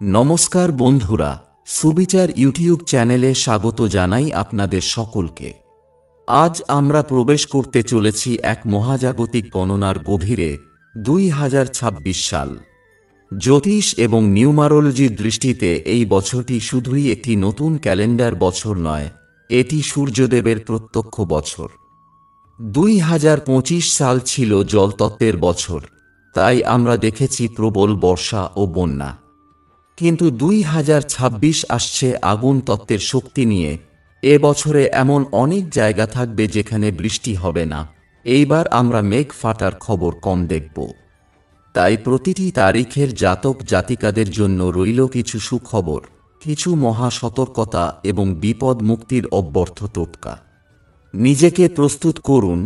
নমস্কার বন্ধুরা, সুবিচার ইউটিউব চ্যানেলে স্বাগত জানাই আপনাদের সকলকে। আজ আমরা প্রবেশ করতে চলেছি এক মহাজাগতিক গণনার গভীরে। 2026 সাল। জ্যোতিষ এবং নিউমারোলজির দৃষ্টিতে এই বছরটি শুধুই একটি নতুন ক্যালেন্ডার বছর নয়, এটি সূর্যদেবের প্রত্যক্ষ বছর। 2025 সাল ছিল জলতত্ত্বের বছর, তাই আমরা দেখেছি প্রবল বর্ষা ও বন্যা। কিন্তু 2026 আসছে আগুন তত্ত্বের শক্তি নিয়ে। এ বছরে এমন অনেক জায়গা থাকবে যেখানে বৃষ্টি হবে না। এইবার আমরা মেঘ ফাটার খবর কম দেখব। তাই প্রতিটি তারিখের জাতক জাতিকাদের জন্য রইল কিছু সুখবর, কিছু মহা সতর্কতা এবং বিপদ মুক্তির অব্যর্থ টোটকা। নিজেকে প্রস্তুত করুন,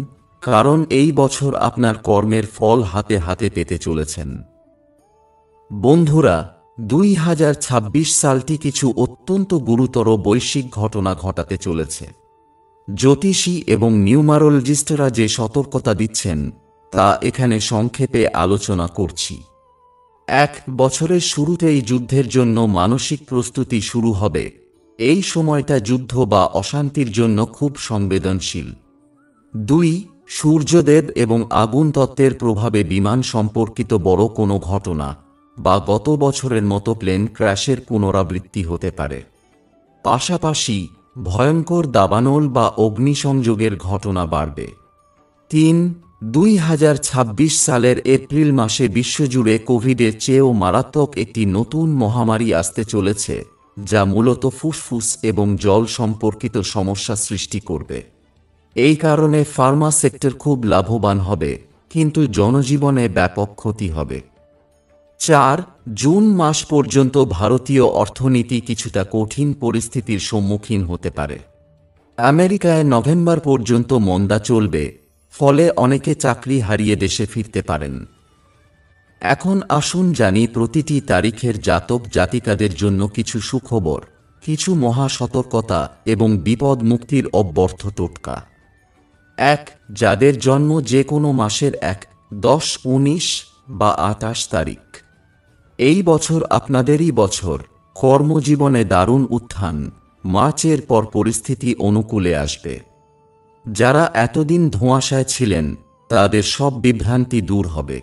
কারণ এই বছর আপনার কর্মের ফল হাতে হাতে পেতে চলেছেন। বন্ধুরা, 2026 সালটি কিছু অত্যন্ত গুরুতর বৈশ্বিক ঘটনা ঘটাতে চলেছে। জ্যোতিষী এবং নিউমারোলজিস্টরা যে সতর্কতা দিচ্ছেন তা এখানে সংক্ষেপে আলোচনা করছি। এক বছরের শুরুতেই যুদ্ধের জন্য মানসিক প্রস্তুতি শুরু হবে। এই সময়টা যুদ্ধ বা অশান্তির জন্য খুব সংবেদনশীল। 2. সূর্যদেব এবং আগুন তত্ত্বের প্রভাবে বিমান সম্পর্কিত বড় কোনো ঘটনা বা গত বছরের মতো প্লেন ক্র্যাশের পুনরাবৃত্তি হতে পারে। পাশাপাশি ভয়ঙ্কর দাবানল বা অগ্নিসংযোগের ঘটনা বাড়বে। 3. 2026 সালের এপ্রিল মাসে বিশ্বজুড়ে কোভিডের চেয়েও মারাত্মক একটি নতুন মহামারী আসতে চলেছে, যা মূলত ফুসফুস এবং জল সম্পর্কিত সমস্যা সৃষ্টি করবে। এই কারণে ফার্মা সেক্টর খুব লাভবান হবে, কিন্তু জনজীবনে ব্যাপক ক্ষতি হবে। 4. জুন মাস পর্যন্ত ভারতীয় অর্থনীতি কিছুটা কঠিন পরিস্থিতির সম্মুখীন হতে পারে। আমেরিকায় নভেম্বর পর্যন্ত মন্দা চলবে, ফলে অনেকে চাকরি হারিয়ে দেশে ফিরতে পারেন। এখন আসুন জানি প্রতিটি তারিখের জাতক জাতিকাদের জন্য কিছু সুখবর, কিছু মহা সতর্কতা এবং বিপদ মুক্তির অব্যর্থ টোটকা। 1. যাদের জন্ম যে কোনো মাসের 1, 10, 19 বা 28 তারিখ। এই বছর আপনাদেরই বছর। কর্মজীবনে দারুণ উত্থান, মার্চের পর পরিস্থিতি অনুকূলে আসবে। যারা এতদিন ধোঁয়াশায় ছিলেন তাদের সব বিভ্রান্তি দূর হবে।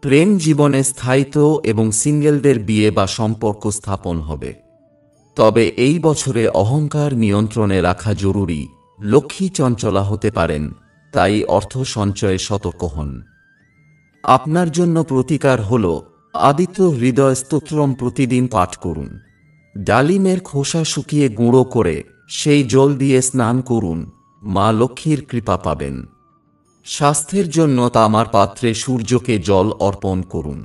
প্রেম জীবনে স্থায়িত্ব এবং সিঙ্গেলদের বিয়ে বা সম্পর্ক স্থাপন হবে। তবে এই বছরে অহংকার নিয়ন্ত্রণে রাখা জরুরি। লক্ষ্মী চঞ্চলা হতে পারেন, তাই অর্থ সঞ্চয়ে সতর্ক হন। আপনার জন্য প্রতিকার হল আদিত্য হৃদয় স্তোত্রম প্রতিদিন পাঠ করুন। ডালিমের খোসা শুকিয়ে গুঁড়ো করে সেই জল দিয়ে স্নান করুন, মা লক্ষ্মীর কৃপা পাবেন। স্বাস্থ্যের জন্য তামার পাত্রে সূর্যকে জল অর্পণ করুন।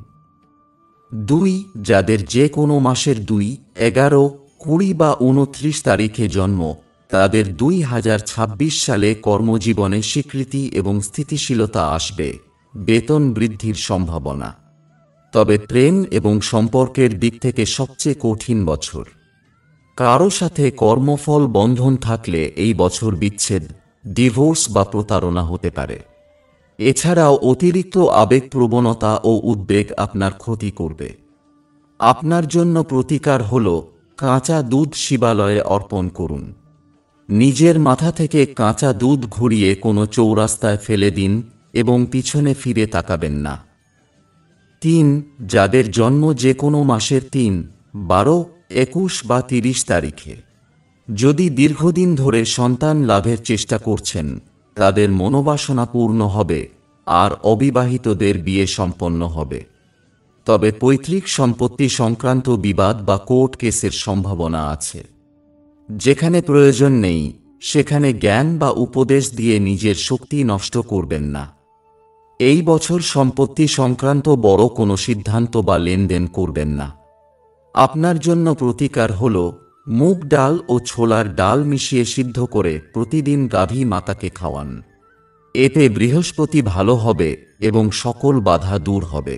2. যাদের যে কোনো মাসের 2, 11, 20 বা 29 তারিখে জন্ম, তাদের 2026 সালে কর্মজীবনে স্বীকৃতি এবং স্থিতিশীলতা আসবে, বেতন বৃদ্ধির সম্ভাবনা। তবে প্রেম এবং সম্পর্কের দিক থেকে সবচেয়ে কঠিন বছর। কারো সাথে কর্মফল বন্ধন থাকলে এই বছর বিচ্ছেদ, ডিভোর্স বা প্রতারণা হতে পারে। এছাড়াও অতিরিক্ত আবেগপ্রবণতা ও উদ্বেগ আপনার ক্ষতি করবে। আপনার জন্য প্রতিকার হল কাঁচা দুধ শিবালয়ে অর্পণ করুন। নিজের মাথা থেকে কাঁচা দুধ ঘুরিয়ে কোনো চৌরাস্তায় ফেলে দিন এবং পিছনে ফিরে তাকাবেন না। 3. যাদের জন্ম যে কোনো মাসের 3, 12, 21 বা 30 তারিখে। যদি দীর্ঘদিন ধরে সন্তান লাভের চেষ্টা করছেন, তাদের মনোবাসনা পূর্ণ হবে আর অবিবাহিতদের বিয়ে সম্পন্ন হবে। তবে পৈতৃক সম্পত্তি সংক্রান্ত বিবাদ বা কোর্ট কেসের সম্ভাবনা আছে। যেখানে প্রয়োজন নেই সেখানে জ্ঞান বা উপদেশ দিয়ে নিজের শক্তি নষ্ট করবেন না। এই বছর সম্পত্তি সংক্রান্ত বড় কোনো সিদ্ধান্ত বা লেনদেন করবেন না। আপনার জন্য প্রতিকার হল মুগ ডাল ও ছোলার ডাল মিশিয়ে সিদ্ধ করে প্রতিদিন গাভী মাতাকে খাওয়ান। এতে বৃহস্পতি ভালো হবে এবং সকল বাধা দূর হবে।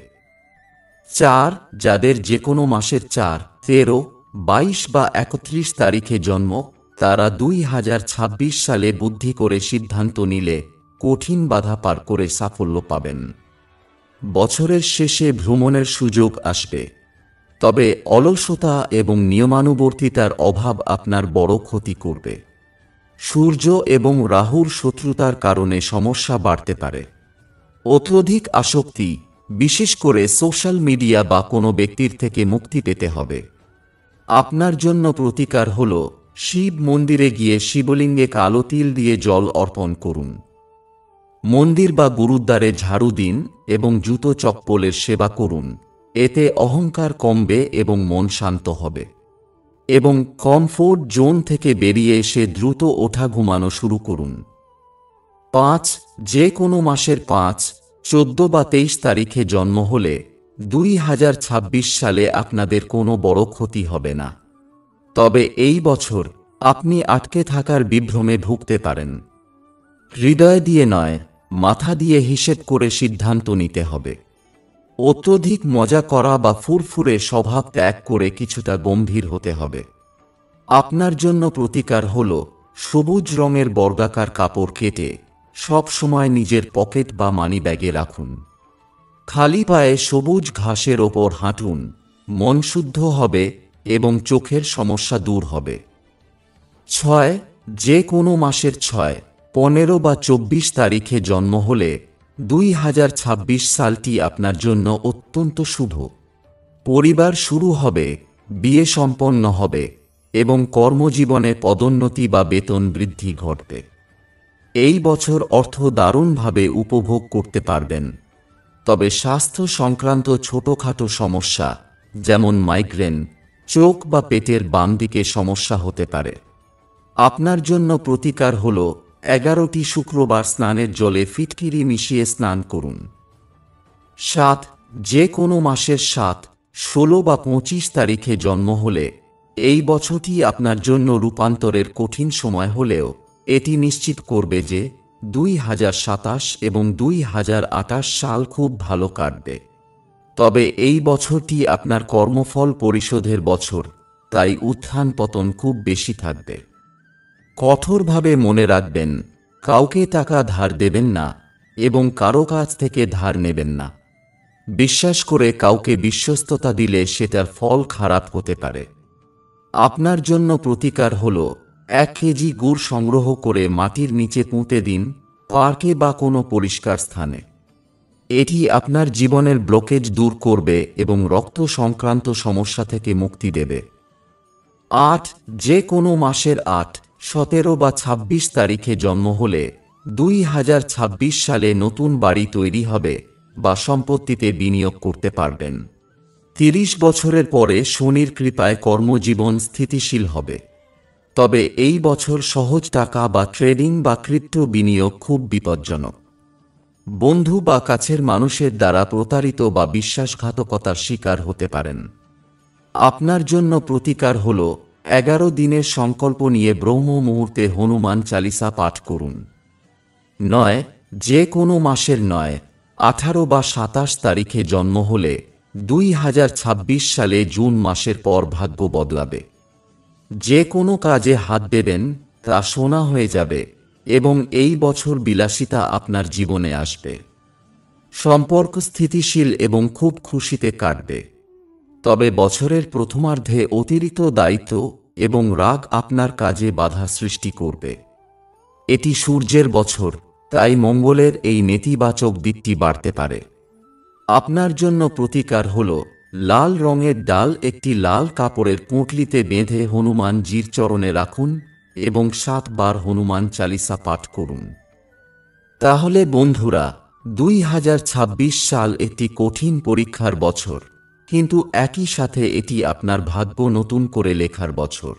4. যাদের যে কোনো মাসের 4, 13, 22 বা 31 তারিখে জন্ম, তারা 2026 সালে বুদ্ধি করে সিদ্ধান্ত নিলে কঠিন বাধা পার করে সাফল্য পাবেন। বছরের শেষে ভ্রমণের সুযোগ আসবে। তবে অলসতা এবং নিয়মানুবর্তিতার অভাব আপনার বড় ক্ষতি করবে। সূর্য এবং রাহুর শত্রুতার কারণে সমস্যা বাড়তে পারে। অত্যধিক আসক্তি, বিশেষ করে সোশ্যাল মিডিয়া বা কোনো ব্যক্তির থেকে মুক্তি পেতে হবে। আপনার জন্য প্রতিকার হল শিব মন্দিরে গিয়ে শিবলিঙ্গে কালো তিল দিয়ে জল অর্পণ করুন। মন্দির বা গুরুদ্বারে ঝাড়ু দিন এবং জুতো চপ্পলের সেবা করুন। এতে অহংকার কমবে এবং মন শান্ত হবে। এবং কমফোর্ট জোন থেকে বেরিয়ে এসে দ্রুত ওঠা ঘুমানো শুরু করুন। 5 যে কোনো মাসের 5, 14 বা 23 তারিখে জন্ম হলে 2026 সালে আপনাদের কোনো বড় ক্ষতি হবে না। তবে এই বছর আপনি আটকে থাকার বিভ্রমে ভুগতে পারেন। হৃদয় দিয়ে নয়, মাথা দিয়ে হিসেব করে সিদ্ধান্ত নিতে হবে। অত্যধিক মজা করা বা ফুরফুরে স্বভাব ত্যাগ করে কিছুটা গম্ভীর হতে হবে। আপনার জন্য প্রতিকার হল সবুজ রঙের বর্গাকার কাপড় কেটে সব সময় নিজের পকেট বা মানি ব্যাগে রাখুন। খালি পায়ে সবুজ ঘাসের ওপর হাঁটুন, মন শুদ্ধ হবে এবং চোখের সমস্যা দূর হবে। 6 যে কোনো মাসের 6, 15 বা 24 তারিখে জন্ম হলে 2026 সালটি আপনার জন্য অত্যন্ত শুভ। পরিবার শুরু হবে, বিয়ে সম্পন্ন হবে এবং কর্মজীবনে পদোন্নতি বা বেতন বৃদ্ধি ঘটবে। এই বছর অর্থ দারুণভাবে উপভোগ করতে পারবেন। তবে স্বাস্থ্য সংক্রান্ত ছোটখাটো সমস্যা যেমন মাইগ্রেন, চোখ বা পেটের বাম দিকে সমস্যা হতে পারে। আপনার জন্য প্রতিকার হল 11টি শুক্রবার স্নানের জলে ফিটকিরি মিশিয়ে স্নান করুন। 7 যে কোনো মাসের 7, 16 বা 25 তারিখে জন্ম হলে এই বছরটি আপনার জন্য রূপান্তরের কঠিন সময় হলেও এটি নিশ্চিত করবে যে 2027 এবং 2028 সাল খুব ভালো কাটবে। তবে এই বছরটি আপনার কর্মফল পরিশোধের বছর, তাই উত্থান পতন খুব বেশি থাকবে। কঠোরভাবে মনে রাখবেন, কাউকে টাকা ধার দেবেন না এবং কারো কাছ থেকে ধার নেবেন না। বিশ্বাস করে কাউকে বিশ্বস্ততা দিলে সেটার ফল খারাপ হতে পারে। আপনার জন্য প্রতিকার হল 1 কেজি গুড় সংগ্রহ করে মাটির নিচে পুঁতে দিন, পার্কে বা কোনো পরিষ্কার স্থানে। এটি আপনার জীবনের ব্লকেজ দূর করবে এবং রক্ত সংক্রান্ত সমস্যা থেকে মুক্তি দেবে। 8 যে কোনো মাসের 8, 17 বা 26 তারিখে জন্ম হলে 2026 সালে নতুন বাড়ি তৈরি হবে বা সম্পত্তিতে বিনিয়োগ করতে পারবেন। 30 বছরের পরে শনির কৃপায় কর্মজীবন স্থিতিশীল হবে। তবে এই বছর সহজ টাকা বা ট্রেডিং বা ক্রিপ্টো বিনিয়োগ খুব বিপজ্জনক। বন্ধু বা কাছের মানুষের দ্বারা প্রতারিত বা বিশ্বাসঘাতকতার শিকার হতে পারেন। আপনার জন্য প্রতিকার হল 11 দিনের সংকল্প নিয়ে ব্রহ্ম মুহূর্তে হনুমান চালিসা পাঠ করুন। 9 যে কোনো মাসের 9, 18 বা 27 তারিখে জন্ম হলে 2026 সালে জুন মাসের পর ভাগ্য বদলাবে। যে কোনো কাজে হাত দেবেন তা সোনা হয়ে যাবে এবং এই বছর বিলাসিতা আপনার জীবনে আসবে। সম্পর্ক স্থিতিশীল এবং খুব খুশিতে কাটবে। তবে বছরের প্রথমার্ধে অতিরিক্ত দায়িত্ব এবং রাগ আপনার কাজে বাধা সৃষ্টি করবে। এটি সূর্যের বছর, তাই মঙ্গলের এই নেতিবাচক দিকটি বাড়তে পারে। আপনার জন্য প্রতিকার হল লাল রঙের ডাল একটি লাল কাপড়ের পুঁটলিতে বেঁধে হনুমানজির চরণে রাখুন এবং 7 বার হনুমান চালিসা পাঠ করুন। তাহলে বন্ধুরা, 2026 সাল একটি কঠিন পরীক্ষার বছর, কিন্তু একই সাথে এটি আপনার ভাগ্য নতুন করে লেখার বছর।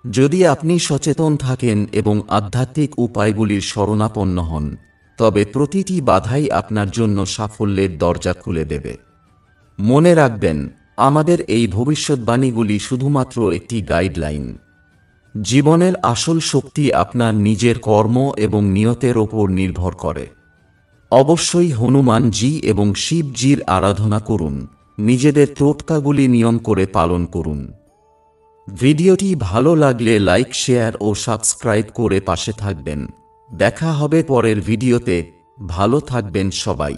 যদি আপনি সচেতন থাকেন এবং আধ্যাত্মিক উপায়গুলির শরণাপন্ন হন, তবে প্রতিটি বাধাই আপনার জন্য সাফল্যের দরজা খুলে দেবে। মনে রাখবেন, আমাদের এই ভবিষ্যৎবাণীগুলি শুধুমাত্র একটি গাইডলাইন। জীবনের আসল শক্তি আপনার নিজের কর্ম এবং নিয়তের ওপর নির্ভর করে। অবশ্যই হনুমানজি এবং শিবজির আরাধনা করুন, নিজেদের টোটকাগুলি নিয়ম করে পালন করুন। ভিডিওটি ভালো লাগলে লাইক, শেয়ার ও সাবস্ক্রাইব করে পাশে থাকবেন। দেখা হবে পরের ভিডিওতে। ভালো থাকবেন সবাই।